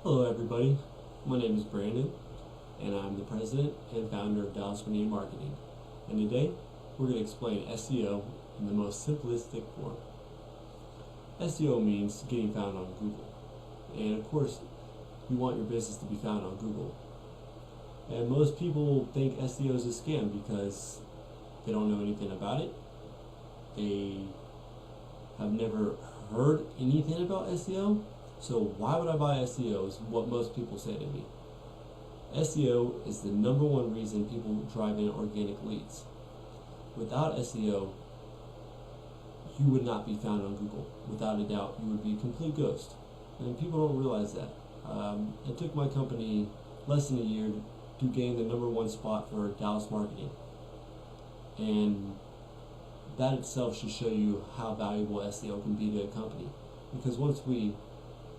Hello everybody, my name is Brandon and I'm the president and founder of Dallas Marketing, and today we're going to explain SEO in the most simplistic form. SEO means getting found on Google, and of course you want your business to be found on Google, and most people think SEO is a scam because they don't know anything about it. They have never heard anything about SEO. So why would I buy SEO is what most people say to me. SEO is the number one reason people drive in organic leads. Without SEO, you would not be found on Google. Without a doubt, you would be a complete ghost. And people don't realize that. It took my company less than a year to gain the number one spot for Dallas marketing. And that itself should show you how valuable SEO can be to a company. Because once we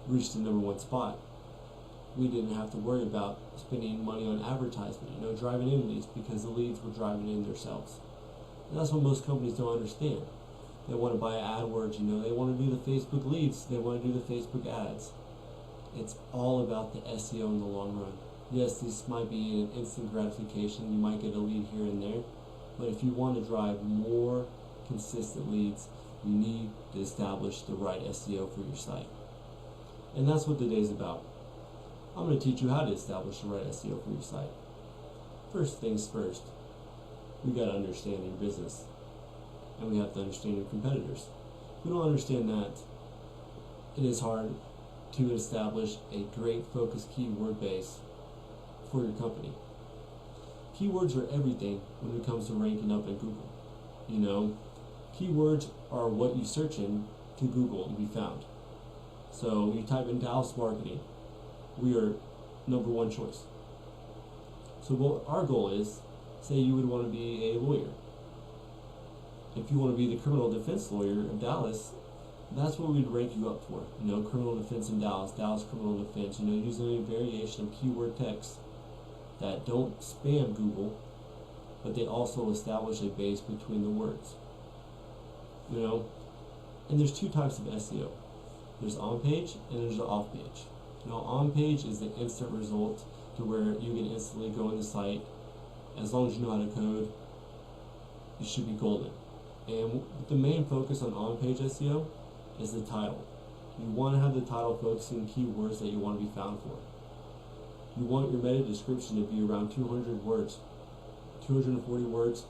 reached the number one spot, we didn't have to worry about spending money on advertisement, driving in leads, because the leads were driving in themselves. And that's what most companies don't understand. They want to buy AdWords, they want to do the Facebook leads, they want to do the Facebook ads. It's all about the SEO in the long run. Yes, this might be an instant gratification, you might get a lead here and there, but if you want to drive more consistent leads, you need to establish the right SEO for your site. And that's what today's about. I'm going to teach you how to establish the right SEO for your site. First things first, we got to understand your business, and we have to understand your competitors. If we don't understand that, it is hard to establish a great focused keyword base for your company. Keywords are everything when it comes to ranking up in Google. Keywords are what you search in to Google to be found. So you type in Dallas marketing, we are number one choice. So what our goal is, say you would want to be a lawyer. If you want to be the criminal defense lawyer of Dallas, that's what we'd rank you up for. Criminal defense in Dallas, Dallas criminal defense, using a variation of keyword text that don't spam Google, but they also establish a base between the words. And there's two types of SEO. There's on-page and there's off-page. On-page is the instant result to where you can instantly go in the site. As long as you know how to code, you should be golden. And the main focus on on-page SEO is the title. You want to have the title focusing keywords that you want to be found for. You want your meta description to be around 200 words, 240 words,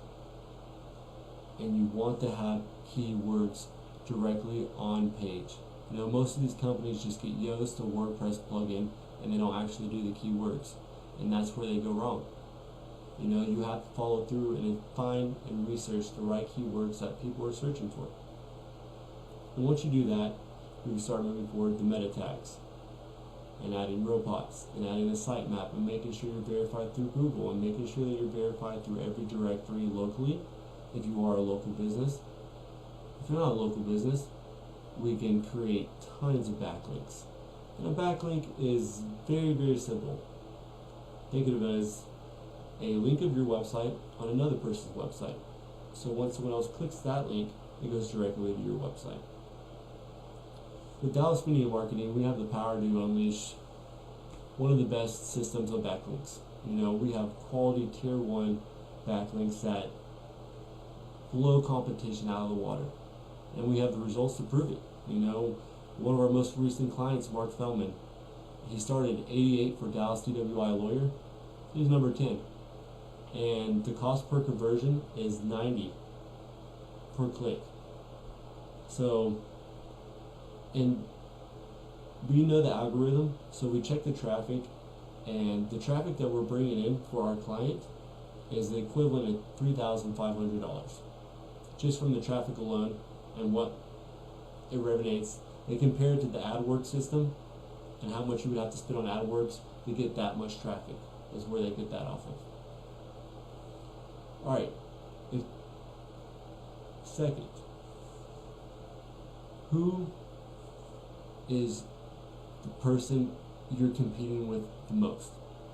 and you want to have keywords directly on page. Most of these companies just get Yoast to WordPress plugin and they don't actually do the keywords, and that's where they go wrong. You have to follow through and find and research the right keywords that people are searching for. And once you do that, you can start moving forward the meta tags and adding robots and adding a sitemap and making sure you're verified through Google and making sure that you're verified through every directory locally if you are a local business. If you're not a local business, we can create tons of backlinks. And a backlink is very, very simple. Think of it as a link of your website on another person's website. So once someone else clicks that link, it goes directly to your website. With Dallas Media Marketing, we have the power to unleash one of the best systems of backlinks. We have quality tier 1 backlinks that blow competition out of the water. And we have the results to prove it. One of our most recent clients, Mark Feldman, he started at 88 for Dallas DWI lawyer. He's number 10. And the cost per conversion is 90 per click. So, and we know the algorithm, so we check the traffic, and the traffic that we're bringing in for our client is the equivalent of $3,500 just from the traffic alone and what it revenates. They compare it to the AdWords system and how much you would have to spend on AdWords to get that much traffic is where they get that off of. Alright, second, who is the person you're competing with the most?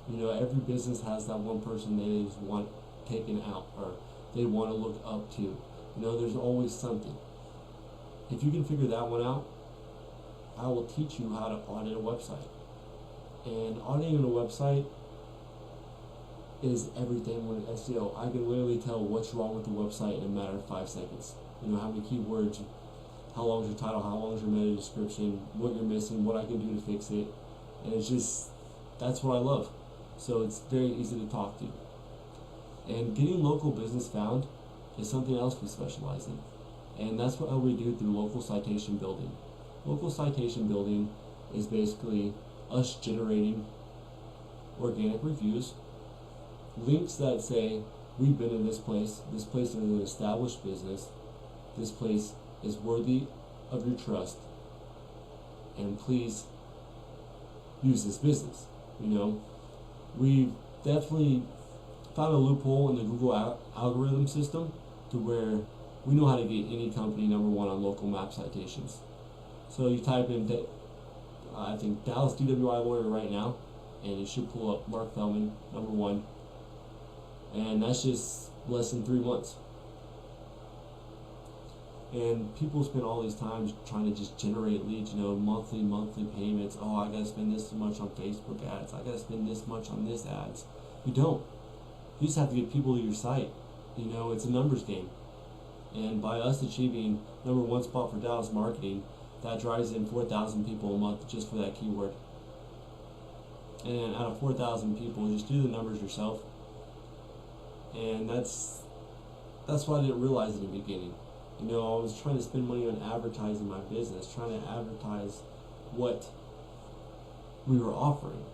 Every business has that one person they just want taken out or they want to look up to. There's always something. If you can figure that one out, I will teach you how to audit a website. And auditing a website is everything with SEO. I can literally tell what's wrong with the website in a matter of 5 seconds. You know, how many keywords, how long is your title, how long is your meta description, what you're missing, what I can do to fix it. And it's just, that's what I love. So it's very easy to talk to. And getting local business found is something else we specialize in. And that's what we do through local citation building. Local citation building is basically us generating organic reviews, links that say, we've been in this place is an established business, this place is worthy of your trust, and please use this business. You know, we've definitely found a loophole in the Google algorithm system to where we know how to get any company #1 on local map citations. So you type in, I think, Dallas DWI lawyer right now, and it should pull up Mark Feldman #1, and that's just less than 3 months. And people spend all these times trying to just generate leads, you know, monthly payments. Oh, I gotta spend this much on Facebook ads, I gotta spend this much on this ads. You don't. You just have to get people to your site. You know, it's a numbers game. And by us achieving #1 spot for Dallas marketing, that drives in 4,000 people a month just for that keyword. And out of 4,000 people, just do the numbers yourself. And that's what I didn't realize in the beginning. You know, I was trying to spend money on advertising my business, trying to advertise what we were offering,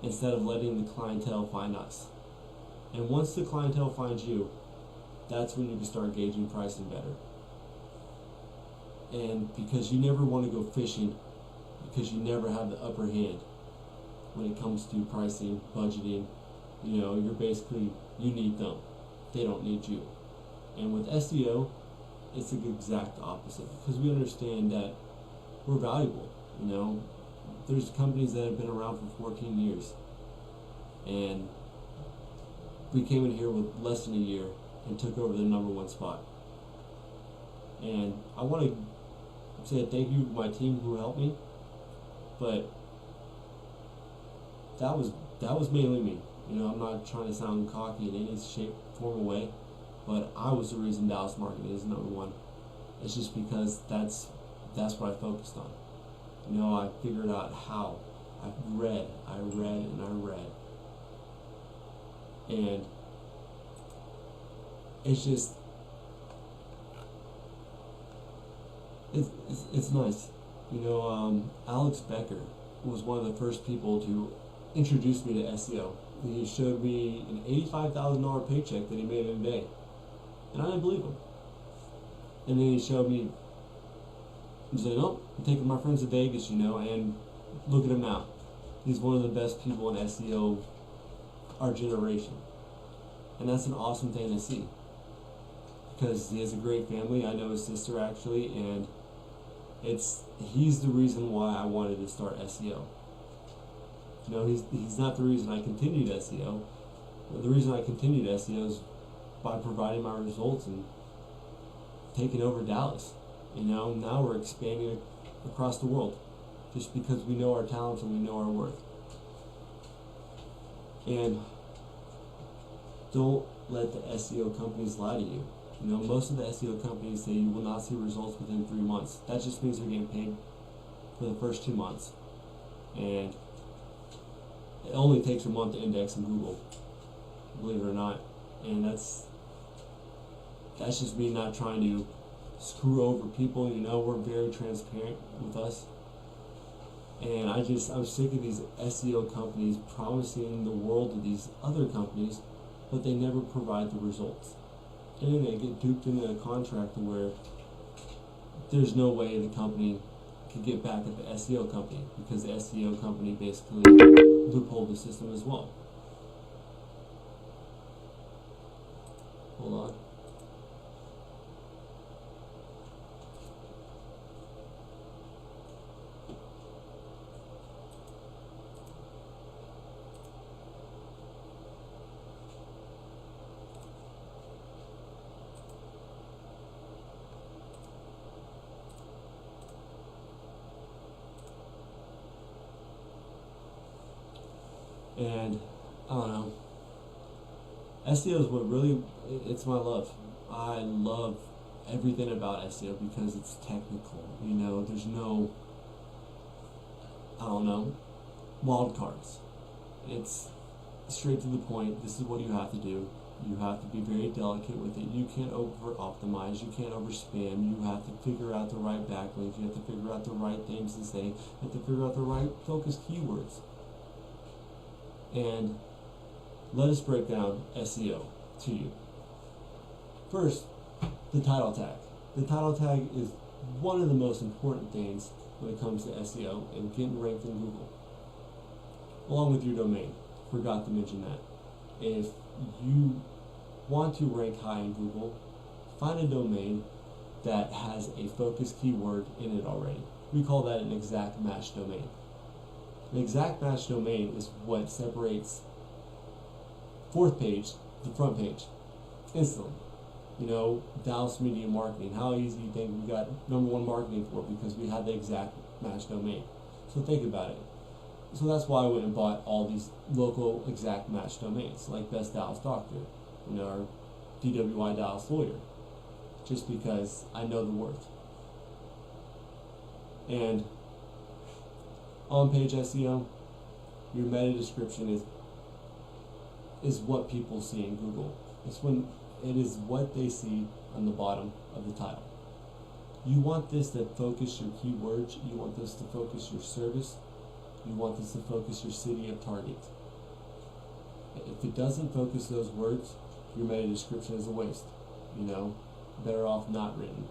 instead of letting the clientele find us. And once the clientele finds you, that's when you can start gauging pricing better. And because you never want to go fishing, because you never have the upper hand when it comes to pricing, budgeting. You know, you need them. They don't need you. And with SEO, it's the exact opposite, because we understand that we're valuable. You know, there's companies that have been around for 14 years, and we came in here with less than a year and took over the #1 spot. And I want to say thank you to my team who helped me, but that was mainly me. You know, I'm not trying to sound cocky in any shape, form, or way, but I was the reason Dallas marketing is #1. It's just because that's what I focused on. You know, I figured out how. I read, and it's just, it's nice. You know, Alex Becker was one of the first people to introduce me to SEO. He showed me an $85,000 paycheck that he made in a day, and I didn't believe him. And then he showed me, he's like, "Oh, I'm taking my friends to Vegas, you know, and look at him now. He's one of the best people in SEO our generation." And that's an awesome thing to see, because he has a great family. I know his sister actually, and he's the reason why I wanted to start SEO. You know, he's not the reason I continued SEO. The reason I continued SEO is by providing my results and taking over Dallas. You know, now we're expanding across the world, just because we know our talents and we know our worth. And don't let the SEO companies lie to you. You know, most of the SEO companies say you will not see results within 3 months. That just means they're getting paid for the first 2 months. And it only takes a month to index in Google, believe it or not. And that's just me not trying to screw over people. You know, we're very transparent with us. And I'm sick of these SEO companies promising the world to these other companies, but they never provide the results. And then they get duped into a contract where there's no way the company could get back at the SEO company, because the SEO company basically loopholed the system as well. Hold on. And I don't know, SEO is what really, it's my love. I love everything about SEO because it's technical. You know, there's no, I don't know, wild cards. It's straight to the point. This is what you have to do. You have to be very delicate with it. You can't over optimize. You can't over spam. You have to figure out the right backlinks. You have to figure out the right things to say. You have to figure out the right focus keywords. And let us break down SEO to you. First, the title tag. The title tag is one of the most important things when it comes to SEO and getting ranked in Google, along with your domain. Forgot to mention that. If you want to rank high in Google, find a domain that has a focus keyword in it already. We call that an exact match domain. An exact match domain is what separates fourth page to front page instantly. You know, Dallas Media Marketing, how easy do you think we got #1 marketing for? Because we had the exact match domain. So think about it. So that's why I went and bought all these local exact match domains, like Best Dallas Doctor, you know, or DWI Dallas Lawyer, just because I know the worth. And on-page SEO, your meta description is what people see in Google. It is what they see on the bottom of the title. You want this to focus your keywords. You want this to focus your service. You want this to focus your city of target. If it doesn't focus those words, your meta description is a waste. You know, better off not written.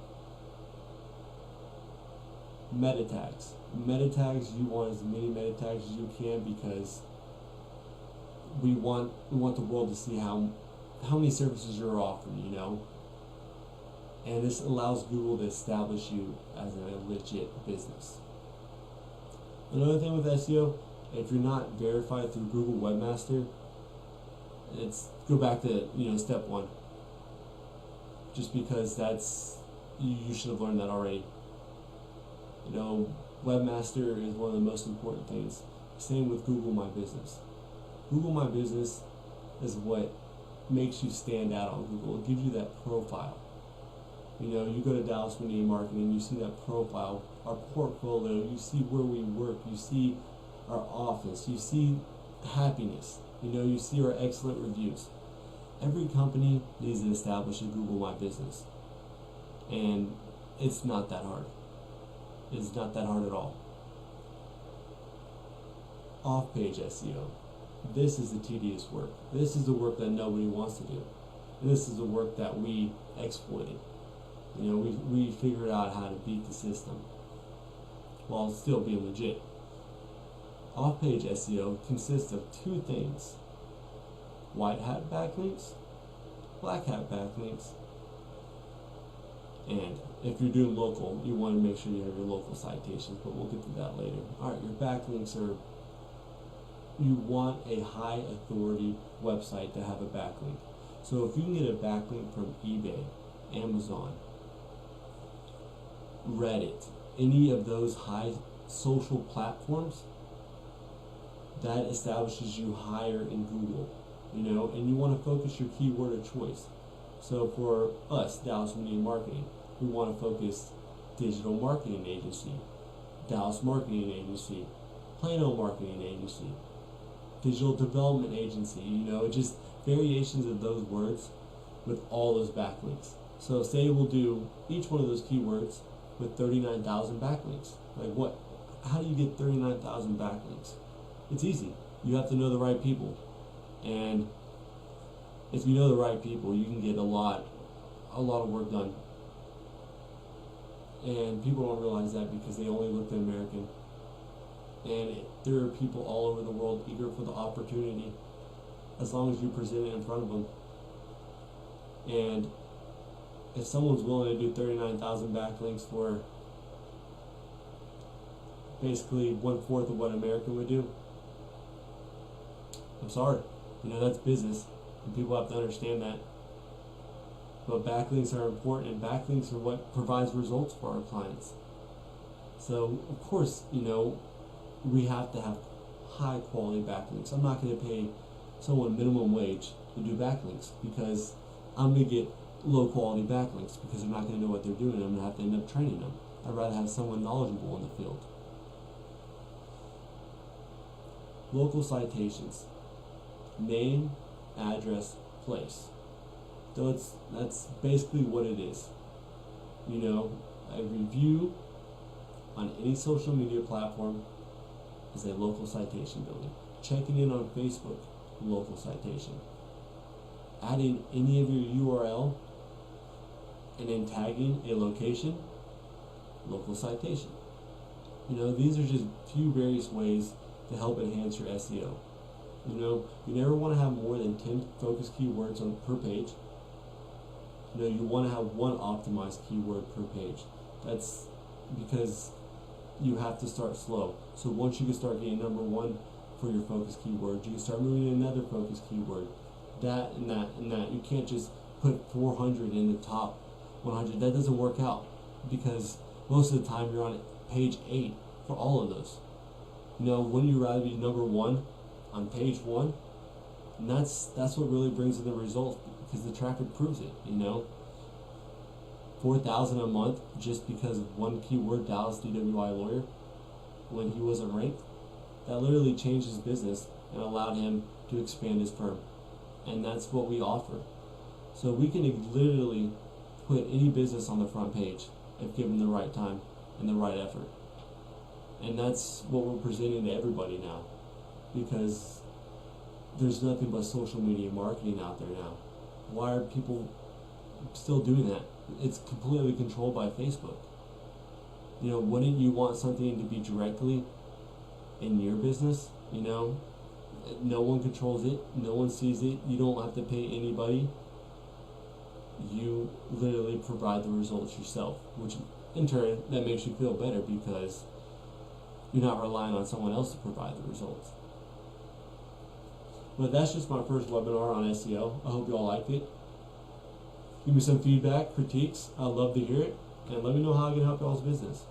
Meta tags. Meta tags, you want as many meta tags as you can because we want the world to see how many services you're offering, you know. And this allows Google to establish you as a legit business. Another thing with SEO, if you're not verified through Google Webmaster, it's go back to, you know, step 1. Just because you should have learned that already. You know, Webmaster is one of the most important things. Same with Google My Business. Google My Business is what makes you stand out on Google. It gives you that profile. You know, you go to Dallas Media Marketing, you see that profile, our portfolio, you see where we work, you see our office, you see happiness, you know, you see our excellent reviews. Every company needs to establish a Google My Business. And it's not that hard. It's not that hard at all. Off-page SEO. This is the tedious work. This is the work that nobody wants to do. And this is the work that we exploited. You know, we figured out how to beat the system while still being legit. Off-page SEO consists of 2 things: white hat backlinks, black hat backlinks. And if you're doing local, you want to make sure you have your local citations, but we'll get to that later. Alright, your backlinks are, you want a high authority website to have a backlink. So if you can get a backlink from eBay, Amazon, Reddit, any of those high social platforms, that establishes you higher in Google, you know, and you want to focus your keyword of choice. So for us, Dallas Media Marketing, we want to focus digital marketing agency, Dallas Marketing Agency, Plano Marketing Agency, digital development agency, you know, just variations of those words with all those backlinks. So say we'll do each one of those keywords with 39,000 backlinks. Like how do you get 39,000 backlinks? It's easy. You have to know the right people. And if you know the right people, you can get a lot of work done. And people don't realize that because they only look at American. And there are people all over the world eager for the opportunity, as long as you present it in front of them. And if someone's willing to do 39,000 backlinks for basically 1/4 of what American would do, I'm sorry. You know, that's business, and people have to understand that. But backlinks are important, and backlinks are what provides results for our clients. So, of course, you know, we have to have high quality backlinks. I'm not going to pay someone minimum wage to do backlinks because I'm going to get low quality backlinks because they're not going to know what they're doing. I'm going to have to end up training them. I'd rather have someone knowledgeable in the field. Local citations. Name, address, place. So that's basically what it is. You know, a review on any social media platform is a local citation building. Checking in on Facebook, local citation. Adding any of your URL and then tagging a location, local citation. You know, these are just few various ways to help enhance your SEO. You know, you never want to have more than 10 focus keywords on per page. You know, you want to have one optimized keyword per page. That's because you have to start slow. So once you can start getting number one for your focus keyword, you can start moving to another focus keyword. That and that and that. You can't just put 400 in the top 100. That doesn't work out because most of the time you're on page 8 for all of those. You know, wouldn't you rather be number one on page 1? And that's what really brings in the results because the traffic proves it. You know, 4,000 a month just because of one keyword, Dallas DWI lawyer, when he wasn't ranked. That literally changed his business and allowed him to expand his firm. And that's what we offer. So we can literally put any business on the front page if given the right time and the right effort. And that's what we're presenting to everybody now, because there's nothing but social media marketing out there now. Why are people still doing that? It's completely controlled by Facebook. You know, wouldn't you want something to be directly in your business? You know, no one controls it, no one sees it, you don't have to pay anybody. You literally provide the results yourself, which in turn, that makes you feel better because you're not relying on someone else to provide the results. But that's just my first webinar on SEO. I hope you all liked it. Give me some feedback, critiques. I'd love to hear it. And let me know how I can help y'all's business.